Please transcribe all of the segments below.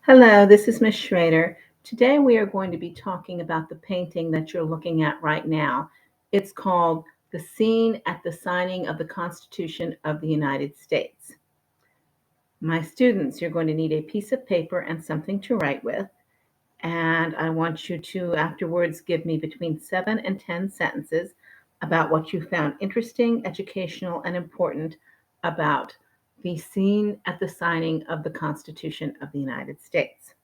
Hello, this is Miss Schrader. Today we are going to be talking about the painting that you're looking at right now. It's called The Scene at the Signing of the Constitution of the United States. My students, you're going to need a piece of paper and something to write with, and I want you to afterwards give me between 7 and 10 sentences about what you found interesting, educational, and important about the scene at the signing of the Constitution of the United States.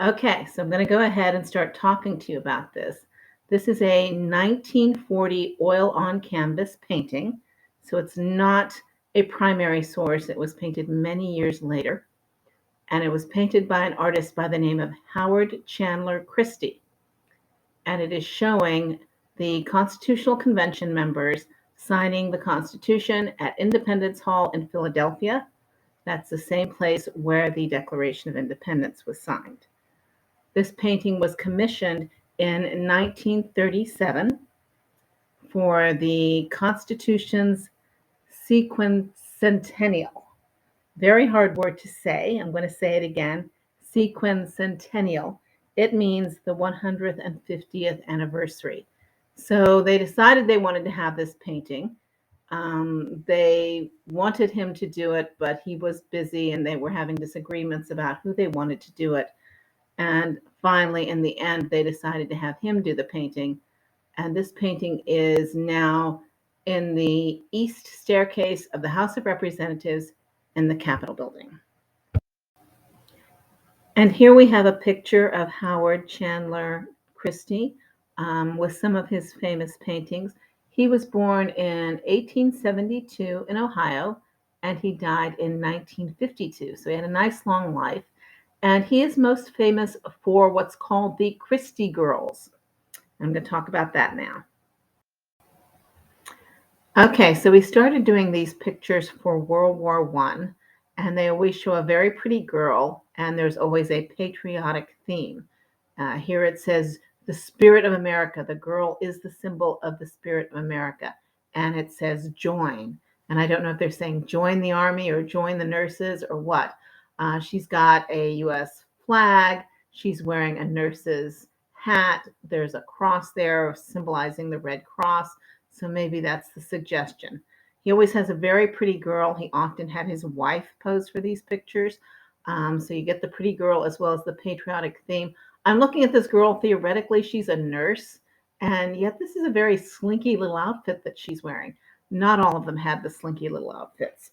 Okay, so I'm going to go ahead and start talking to you about this. This is a 1940 oil on canvas painting, so it's not a primary source. It was painted many years later, and it was painted by an artist by the name of Howard Chandler Christy. And it is showing the Constitutional Convention members signing the Constitution at Independence Hall in Philadelphia. That's the same place where the Declaration of Independence was signed. This painting was commissioned in 1937 for the Constitution's sequencentennial. Very hard word to say. I'm going to say it again. Sequencentennial. It means the 150th anniversary. So they decided they wanted to have this painting. They wanted him to do it, but he was busy and they were having disagreements about who they wanted to do it. And finally, in the end, they decided to have him do the painting. And this painting is now in the east staircase of the House of Representatives in the Capitol building. And here we have a picture of Howard Chandler Christy with some of his famous paintings. He was born in 1872 in Ohio, and he died in 1952. So he had a nice long life. And he is most famous for what's called the Christy girls. I'm going to talk about that now. Okay, so we started doing these pictures for World War I, and they always show a very pretty girl, and there's always a patriotic theme. Here it says, the spirit of America. The girl is the symbol of the spirit of America. And it says join. And I don't know if they're saying join the army or join the nurses or what. She's got a U.S. flag. She's wearing a nurse's hat. There's a cross there symbolizing the Red Cross. So maybe that's the suggestion. He always has a very pretty girl. He often had his wife pose for these pictures. So you get the pretty girl as well as the patriotic theme. I'm looking at this girl. Theoretically, she's a nurse. And yet this is a very slinky little outfit that she's wearing. Not all of them had the slinky little outfits.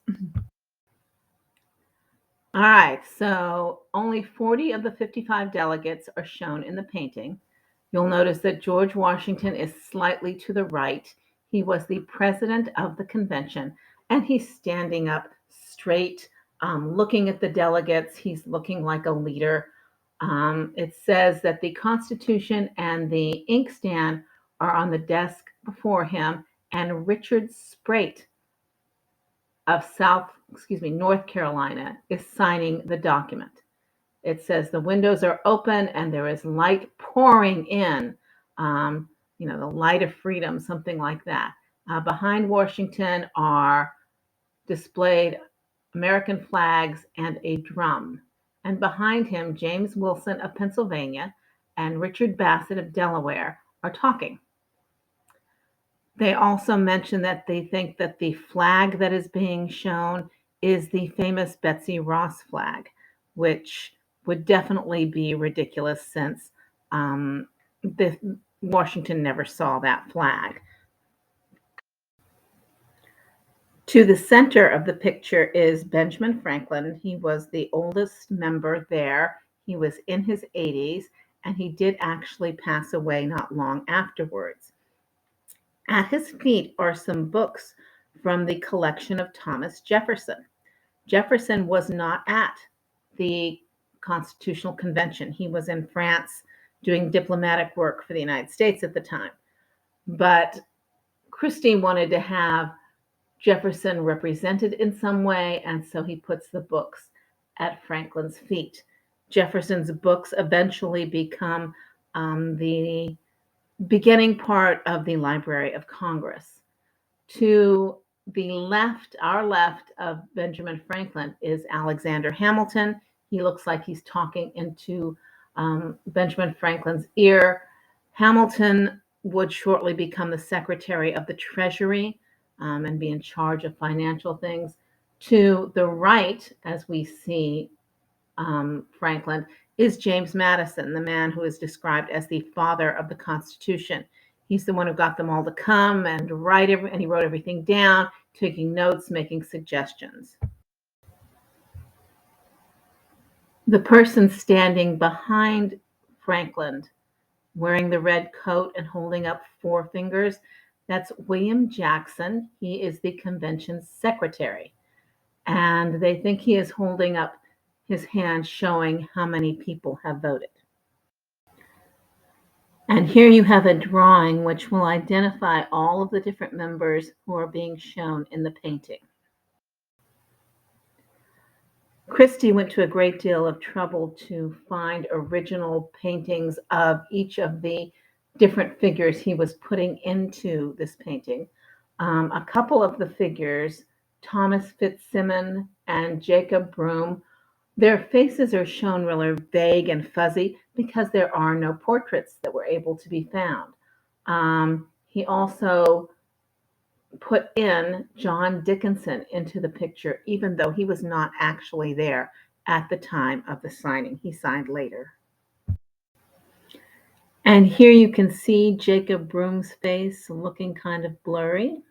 All right, so only 40 of the 55 delegates are shown in the painting. You'll notice that George Washington is slightly to the right. He was the president of the convention, and he's standing up straight, looking at the delegates. He's looking like a leader. It says that the Constitution and the inkstand are on the desk before him, and Richard Spraight of North Carolina is signing the document. It says the windows are open and there is light pouring in, the light of freedom, something like that. Behind Washington are displayed American flags and a drum. And behind him, James Wilson of Pennsylvania and Richard Bassett of Delaware are talking. They also mention that they think that the flag that is being shown is the famous Betsy Ross flag, which would definitely be ridiculous since Washington never saw that flag. To the center of the picture is Benjamin Franklin. He was the oldest member there. He was in his 80s, and he did actually pass away not long afterwards. At his feet are some books from the collection of Thomas Jefferson. Jefferson was not at the Constitutional Convention. He was in France doing diplomatic work for the United States at the time. But Christy wanted to have Jefferson represented in some way, and so he puts the books at Franklin's feet. Jefferson's books eventually become the beginning part of the Library of Congress. To our left of Benjamin Franklin is Alexander Hamilton. He looks like he's talking into Benjamin Franklin's ear. Hamilton would shortly become the Secretary of the Treasury and be in charge of financial things. To the right, as we see Franklin, is James Madison, the man who is described as the father of the Constitution. He's the one who got them all to come and write and he wrote everything down, taking notes, making suggestions. The person standing behind Franklin, wearing the red coat and holding up four fingers, that's William Jackson. He is the convention's secretary. And they think he is holding up his hand showing how many people have voted. And here you have a drawing which will identify all of the different members who are being shown in the painting. Christy went to a great deal of trouble to find original paintings of each of the different figures he was putting into this painting. A couple of the figures, Thomas Fitzsimmons and Jacob Broome, their faces are shown rather vague and fuzzy because there are no portraits that were able to be found. He also put in John Dickinson into the picture, even though he was not actually there at the time of the signing. He signed later. And here you can see Jacob Broome's face looking kind of blurry.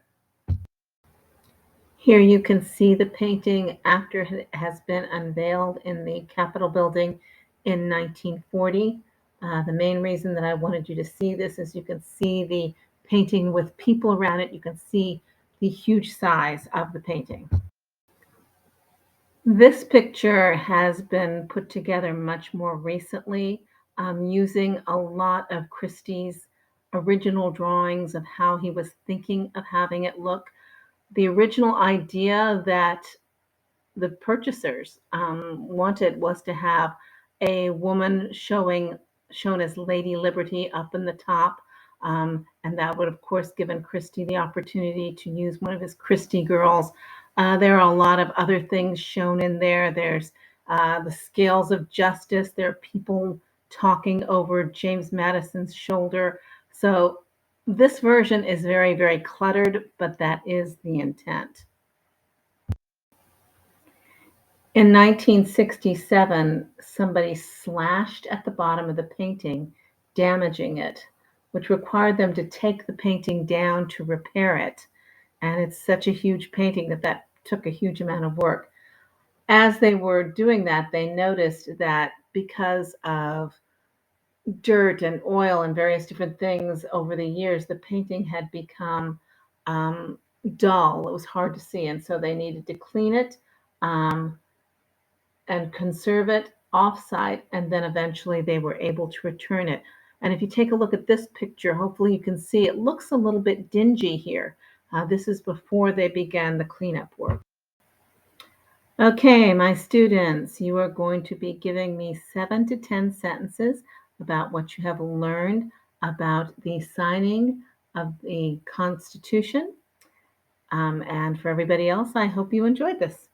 Here you can see the painting after it has been unveiled in the Capitol building in 1940. The main reason that I wanted you to see this is you can see the painting with people around it. You can see the huge size of the painting. This picture has been put together much more recently, using a lot of Christie's original drawings of how he was thinking of having it look. The original idea that the purchasers wanted was to have a woman shown as Lady Liberty up in the top. And that would, of course, given Christie the opportunity to use one of his Christie girls. There are a lot of other things shown in there. There's the scales of justice. There are people talking over James Madison's shoulder. So this version is very, very cluttered, but that is the intent. In 1967, somebody slashed at the bottom of the painting, damaging it, which required them to take the painting down to repair it. And it's such a huge painting that took a huge amount of work. As they were doing that, they noticed that because of dirt and oil and various different things over the years, the painting had become dull. It was hard to see, and so they needed to clean it and conserve it offsite, and then eventually they were able to return it. And if you take a look at this picture, hopefully you can see it looks a little bit dingy here. This is before they began the cleanup work. Okay, my students, you are going to be giving me 7 to 10 sentences about what you have learned about the signing of the Constitution. And for everybody else, I hope you enjoyed this.